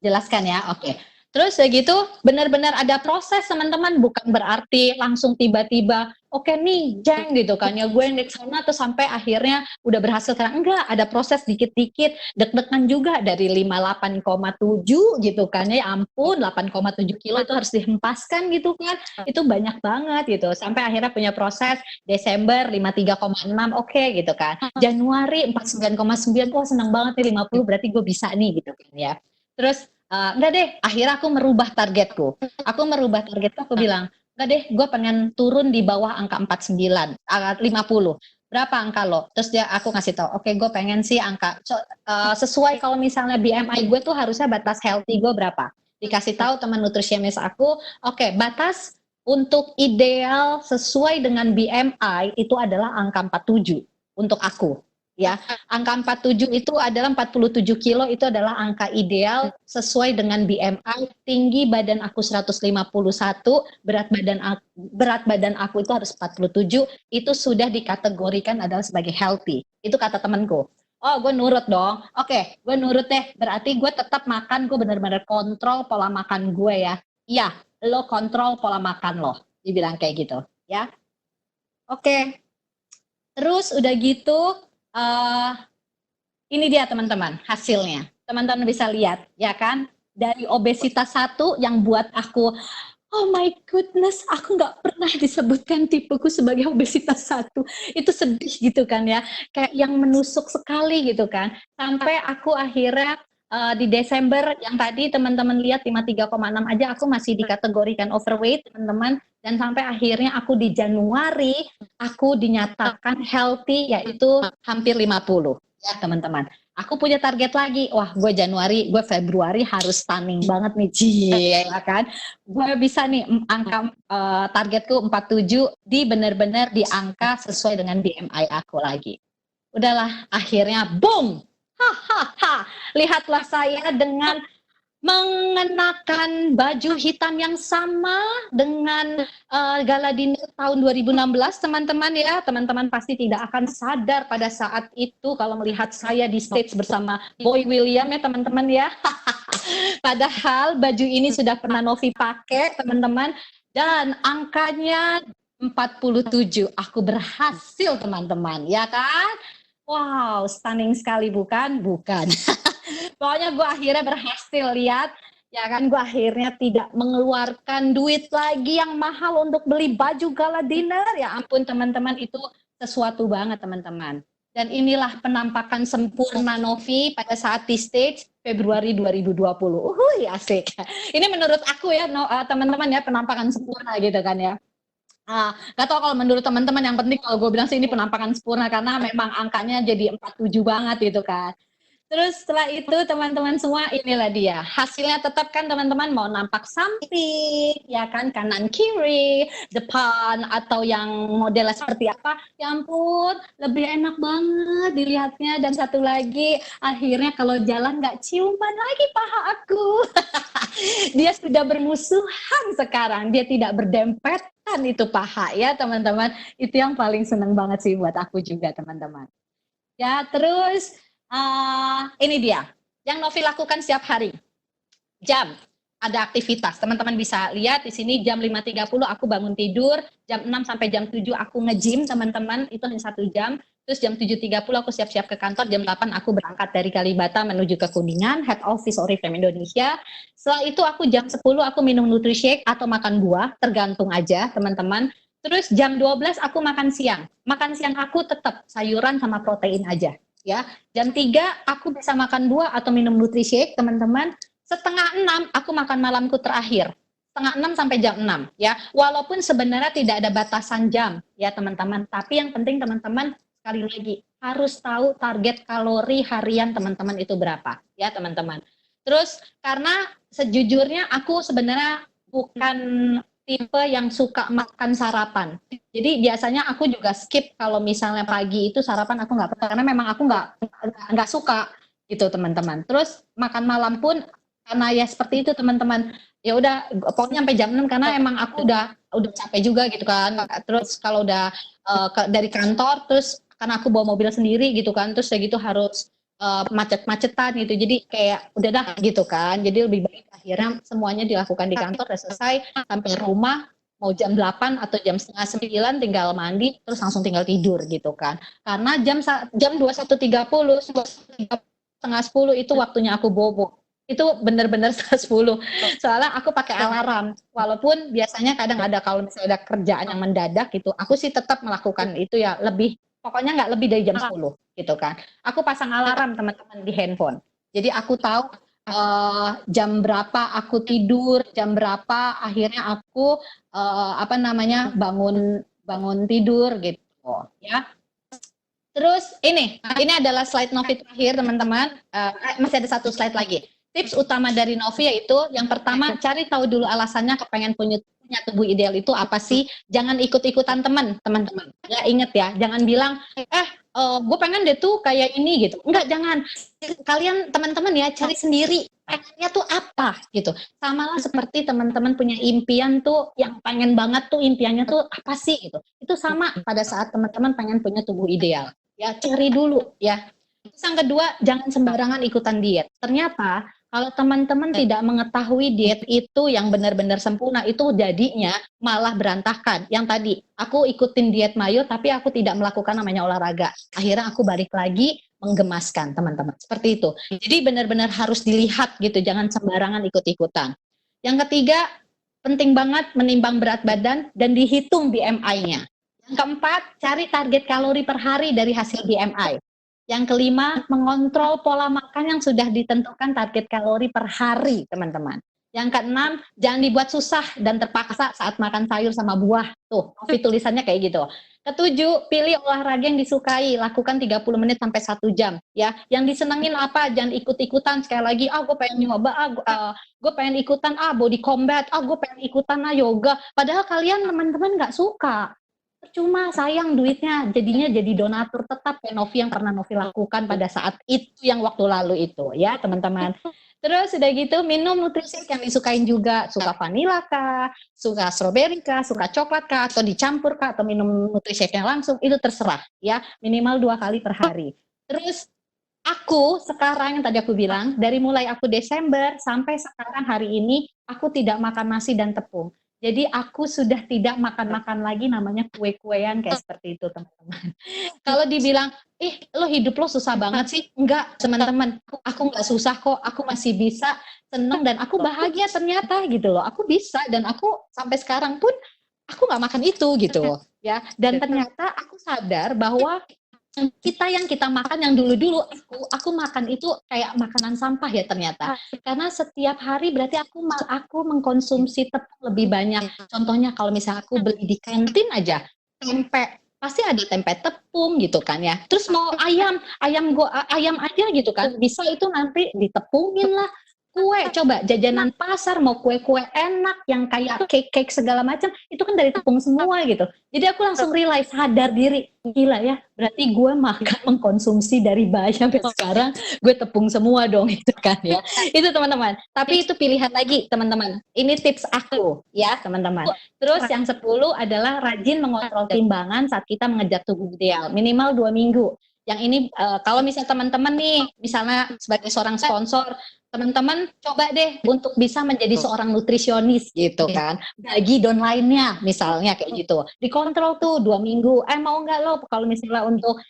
Jelaskan ya, oke. Terus ya gitu, benar-benar ada proses teman-teman, bukan berarti langsung tiba-tiba, oke nih, jeng gitu kan ya, gue yang di sana terus sampai akhirnya udah berhasil kan. Enggak, ada proses dikit-dikit, deg-degan juga dari 58,7 gitu kan ya, ampun 8,7 kilo itu harus dihempaskan gitu kan, itu banyak banget gitu, sampai akhirnya punya proses Desember 53,6, oke gitu kan. Januari 49,9, wah senang banget nih 50, berarti gue bisa nih gitu kan ya. Terus enggak deh, akhirnya aku merubah targetku. Aku bilang, enggak deh, gue pengen turun di bawah angka 49, 50. Berapa angka lo? Terus aku ngasih tahu, oke, gue pengen sih angka sesuai kalau misalnya BMI gue tuh harusnya batas healthy gue berapa? Dikasih tahu teman nutrisionis aku, oke, batas untuk ideal sesuai dengan BMI itu adalah angka 47 untuk aku. Ya, angka 47 itu adalah 47 kilo, itu adalah angka ideal sesuai dengan BMI. Tinggi badan aku 151, berat badan aku itu harus 47, itu sudah dikategorikan adalah sebagai healthy. Itu kata temanku. Oh, gue nurut dong. Oke, gue nurut deh. Berarti gue tetap makan, gue benar-benar kontrol pola makan gue ya. Iya, lo kontrol pola makan lo. Dibilang kayak gitu, ya. Oke, terus udah gitu, uh, ini dia teman-teman hasilnya. Teman-teman bisa lihat ya kan, dari obesitas 1 yang buat aku, oh my goodness, aku nggak pernah disebutkan tipeku sebagai obesitas 1. Itu sedih gitu kan ya, kayak yang menusuk sekali gitu kan. Sampai aku akhirnya di Desember yang tadi teman-teman lihat 53,6 aja aku masih dikategorikan overweight teman-teman, dan sampai akhirnya aku di Januari aku dinyatakan healthy yaitu hampir 50 ya teman-teman. Aku punya target lagi, wah gue Januari, gue Februari harus stunning banget nih, ya kan. Gue bisa nih angka targetku 47 di benar-benar di angka sesuai dengan BMI aku lagi. Udahlah, akhirnya boom, hahaha, lihatlah saya dengan mengenakan baju hitam yang sama dengan gala dinner tahun 2016 teman-teman ya. Teman-teman pasti tidak akan sadar pada saat itu kalau melihat saya di stage bersama Boy William ya teman-teman ya. Padahal baju ini sudah pernah Novi pakai teman-teman, dan angkanya 47. Aku berhasil teman-teman ya kan. Wow, stunning sekali bukan? Bukan. Pokoknya gue akhirnya berhasil lihat, ya kan, gue akhirnya tidak mengeluarkan duit lagi yang mahal untuk beli baju gala dinner. Ya ampun teman-teman, itu sesuatu banget teman-teman. Dan inilah penampakan sempurna Novi pada saat di stage Februari 2020. Asik. Ini menurut aku ya, teman-teman ya, penampakan sempurna gitu kan ya. Gak tau kalau menurut teman-teman, yang penting kalau gue bilang sih ini penampakan sempurna karena memang angkanya jadi 47 banget gitu kan. Terus setelah itu teman-teman semua, inilah dia hasilnya. Tetap kan teman-teman, mau nampak samping ya kan, kanan kiri, depan, atau yang modelnya seperti apa, ya ampun lebih enak banget dilihatnya. Dan satu lagi, akhirnya kalau jalan nggak ciuman lagi paha aku. Dia sudah bermusuhan sekarang, dia tidak berdempetan itu paha ya teman-teman. Itu yang paling seneng banget sih buat aku juga teman-teman. Ya, terus ini dia yang Novi lakukan setiap hari. Jam, ada aktivitas. Teman-teman bisa lihat di sini jam 5.30 aku bangun tidur, jam 6 sampai jam 7 aku nge-gym teman-teman, itu hanya 1 jam. Terus jam 7.30 aku siap-siap ke kantor, jam 8 aku berangkat dari Kalibata menuju ke Kuningan, head office Oriflame Indonesia. Setelah itu aku jam 10 aku minum Nutrishake atau makan buah, tergantung aja teman-teman. Terus jam 12 aku makan siang. Makan siang aku tetap sayuran sama protein aja. Ya, jam 3 aku bisa makan buah atau minum Nutrishake teman-teman. Setengah 6 aku makan malamku terakhir. Setengah 6 sampai jam 6 ya. Walaupun sebenarnya tidak ada batasan jam ya teman-teman, tapi yang penting teman-teman sekali lagi harus tahu target kalori harian teman-teman itu berapa ya teman-teman. Terus karena sejujurnya aku sebenarnya bukan tipe yang suka makan sarapan. Jadi biasanya aku juga skip kalau misalnya pagi itu sarapan aku nggak pernah, karena memang aku nggak suka gitu teman-teman. Terus makan malam pun karena ya seperti itu teman-teman. Ya udah pokoknya sampai jam 6 karena emang aku udah capek juga gitu kan. Terus kalau udah dari kantor, terus karena aku bawa mobil sendiri gitu kan, terus kayak gitu harus macet-macetan gitu, jadi kayak udah dah gitu kan. Jadi lebih baik akhirnya semuanya dilakukan di kantor, udah selesai sampai rumah mau jam 8 atau jam setengah 9 tinggal mandi terus langsung tinggal tidur gitu kan. Karena jam 21.30 setengah 10 itu waktunya aku bobo. Itu benar-benar setengah 10. Soalnya aku pakai alarm. Walaupun biasanya kadang ada kalau misalnya ada kerjaan yang mendadak gitu, aku sih tetap melakukan itu ya, lebih pokoknya nggak lebih dari jam 10 gitu kan. Aku pasang alarm teman-teman di handphone. Jadi aku tahu jam berapa aku tidur, jam berapa akhirnya aku bangun tidur gitu ya. Terus ini adalah slide Novi terakhir teman-teman. Masih ada satu slide lagi. Tips utama dari Novi yaitu yang pertama, cari tahu dulu alasannya kepengen punya tubuh ideal itu apa sih. Jangan ikut-ikutan teman-teman. Ya inget ya, jangan bilang gue pengen deh tuh kayak ini gitu. Enggak, jangan. Kalian teman-teman ya cari sendiri pengennya tuh apa gitu. Sama lah seperti teman-teman punya impian tuh, yang pengen banget tuh impiannya tuh apa sih gitu. Itu sama pada saat teman-teman pengen punya tubuh ideal. Ya cari dulu ya. Terus yang kedua, jangan sembarangan ikutan diet. Ternyata kalau teman-teman tidak mengetahui diet itu yang benar-benar sempurna, itu jadinya malah berantakan. Yang tadi, aku ikutin diet mayo tapi aku tidak melakukan namanya olahraga. Akhirnya aku balik lagi menggemaskan teman-teman. Seperti itu. Jadi benar-benar harus dilihat gitu, jangan sembarangan ikut-ikutan. Yang ketiga, penting banget menimbang berat badan dan dihitung BMI-nya. Yang keempat, cari target kalori per hari dari hasil BMI. Yang kelima, mengontrol pola makan yang sudah ditentukan target kalori per hari, teman-teman. Yang keenam, jangan dibuat susah dan terpaksa saat makan sayur sama buah. Tuh, Novi tulisannya kayak gitu. Ketujuh, pilih olahraga yang disukai, lakukan 30 menit sampai 1 jam. Ya, yang disenengin apa? Jangan ikut-ikutan. Sekali lagi, gue pengen nyoba, gue pengen ikutan body combat, gue pengen ikutan yoga. Padahal kalian teman-teman nggak suka. Percuma, sayang duitnya, jadinya jadi donatur tetap kayak Novi yang pernah Novi lakukan pada saat itu, yang waktu lalu itu ya teman-teman. Terus udah gitu minum nutrisi yang disukain juga, suka vanila kah, suka strawberry kah, suka coklat kah, atau dicampur kah, atau minum nutrisi-nya langsung, itu terserah ya, minimal 2 kali per hari. Terus aku sekarang yang tadi aku bilang, dari mulai aku Desember sampai sekarang hari ini, aku tidak makan nasi dan tepung. Jadi aku sudah tidak makan-makan lagi namanya kue-kuean kayak seperti itu teman-teman. Kalau dibilang, lo hidup lo susah banget sih. Enggak teman-teman, aku nggak susah kok. Aku masih bisa seneng dan aku bahagia ternyata gitu loh. Aku bisa dan aku sampai sekarang pun aku nggak makan itu gitu ya. Dan ternyata aku sadar bahwa kita yang kita makan yang dulu-dulu aku makan itu kayak makanan sampah ya ternyata. Karena setiap hari berarti aku mengkonsumsi tepung lebih banyak. Contohnya kalau misalnya aku beli di kantin aja, tempe pasti ada tempe tepung gitu kan ya. Terus mau ayam aja gitu kan. Bisa itu nanti ditepungin lah. Kue, coba jajanan pasar mau kue-kue enak yang kayak cake-cake segala macam, itu kan dari tepung semua gitu. Jadi aku langsung realize, sadar diri, gila ya, berarti gue makan mengkonsumsi dari bayi sampai sekarang, gue tepung semua dong itu kan ya. Itu teman-teman. Tapi itu pilihan lagi teman-teman. Ini tips aku ya teman-teman. Terus yang 10 adalah rajin mengontrol timbangan saat kita mengejar tubuh ideal. Minimal 2 minggu. Yang ini kalau misalnya teman-teman nih, misalnya sebagai seorang sponsor, teman-teman coba deh untuk bisa menjadi seorang nutrisionis gitu kan, bagi don lainnya misalnya kayak gitu, dikontrol tuh 2 minggu, mau nggak lo kalau misalnya untuk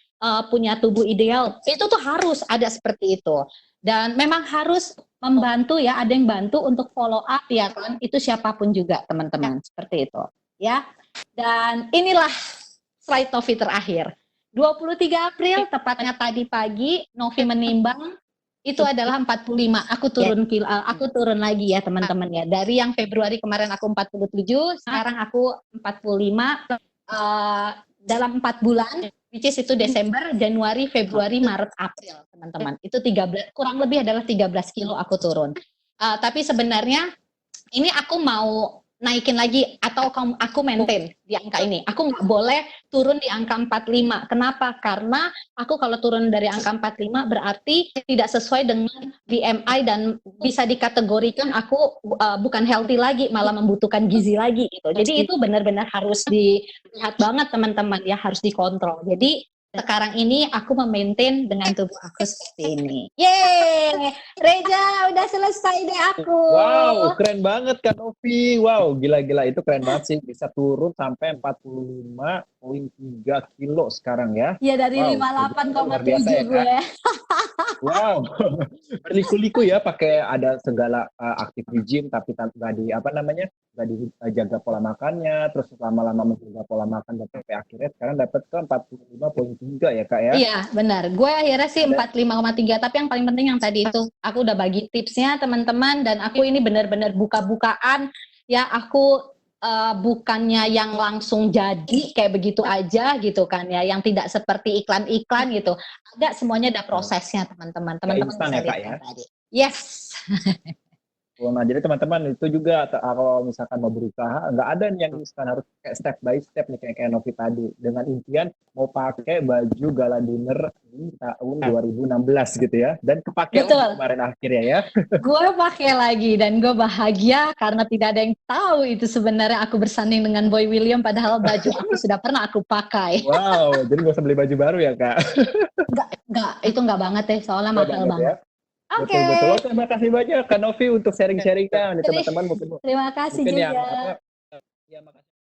punya tubuh ideal, itu tuh harus ada seperti itu, dan memang harus membantu ya, ada yang bantu untuk follow up ya kan, itu siapapun juga teman-teman, seperti itu ya. Dan inilah slide Novi terakhir, 23 April tepatnya tadi pagi Novi menimbang itu adalah 45. Aku turun lagi ya teman-teman ya. Dari yang Februari kemarin aku 47, sekarang aku 45 dalam 4 bulan, which is itu Desember, Januari, Februari, Maret, April, teman-teman. Itu 13, kurang lebih adalah 13 kilo aku turun. Tapi sebenarnya ini aku mau naikin lagi atau aku maintain di angka ini. Aku nggak boleh turun di angka 45. Kenapa? Karena aku kalau turun dari angka 45 berarti tidak sesuai dengan BMI dan bisa dikategorikan aku bukan healthy lagi, malah membutuhkan gizi lagi gitu. Jadi itu benar-benar harus dilihat banget teman-teman ya, harus dikontrol. Jadi sekarang ini aku memaintain dengan tubuh aku seperti ini. Yeay, Reza udah selesai deh aku. Wow, keren banget Kak Novi. Wow, gila-gila itu keren banget sih. Bisa turun sampai 45,3 kilo sekarang ya. Iya dari Wow, 58,7 ya, gue. Wow, berliku-liku ya pakai ada segala aktif di gym tapi nggak di apa namanya nggak dijaga pola makannya, terus lama-lama menjaga pola makan dan sampai akhirnya sekarang dapat ke 45,3 ya Kak ya. Iya benar, gue akhirnya sih 45,3, tapi yang paling penting yang tadi itu aku udah bagi tipsnya teman-teman, dan aku ini benar-benar buka-bukaan ya, aku bukannya yang langsung jadi kayak begitu aja gitu kan ya, yang tidak seperti iklan-iklan gitu, ada semuanya, ada prosesnya teman-teman. Teman-teman Instan bisa ya Kak lihat ya. tadi. Yes. Nah, jadi teman-teman itu juga kalau misalkan mau berusaha, nggak ada yang instan, harus kayak step by step nih kayak Novi tadi. Dengan impian mau pakai baju gala dinner di tahun 2016 gitu ya. Dan kepake kemarin akhirnya ya. Gue pakai lagi dan gue bahagia karena tidak ada yang tahu itu sebenarnya aku bersanding dengan Boy William, padahal baju aku sudah pernah aku pakai. Wow, jadi gak usah beli baju baru ya Kak? Enggak, itu enggak banget deh, soalnya mahal banget. Ya? Oke. Betul. Terima kasih banyak Kak Novi untuk sharing-sharingnya nih teman-teman. Terima kasih juga. Ya, makasih.